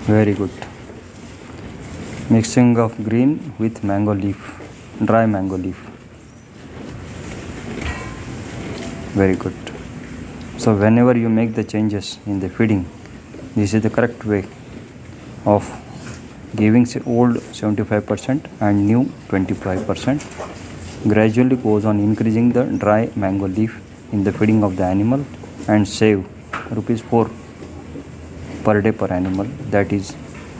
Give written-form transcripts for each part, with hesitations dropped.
Very good. Mixing of green with mango leaf, dry mango leaf. Very good. So whenever you make the changes in the feeding, this is the correct way of giving old 75% and new 25%. Gradually goes on increasing the dry mango leaf in the feeding of the animal and save rupees 4 per day per animal, that is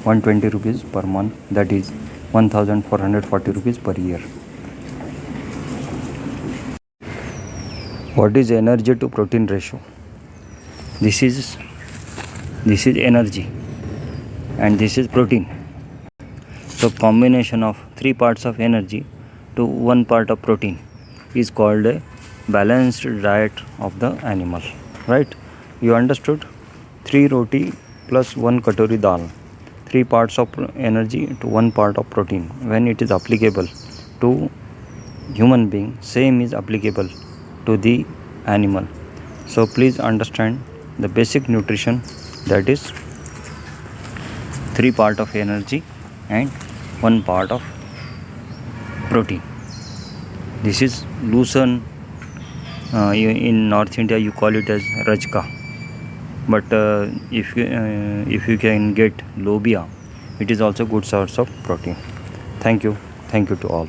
120 rupees per month, that is 1440 rupees per year. What is energy to protein ratio? This is energy and this is protein. So combination of 3 parts of energy to 1 part of protein is called a balanced diet of the animal, right? You understood? 3 roti plus 1 katori dal, 3 parts of energy to 1 part of protein. When it is applicable to human being, same is applicable to the animal. So please understand the basic nutrition, that is 3 part of energy and 1 part of protein. This is lucerne. In North India you call it as rajka, but if you can get lobia, it is also good source of protein. Thank you to all.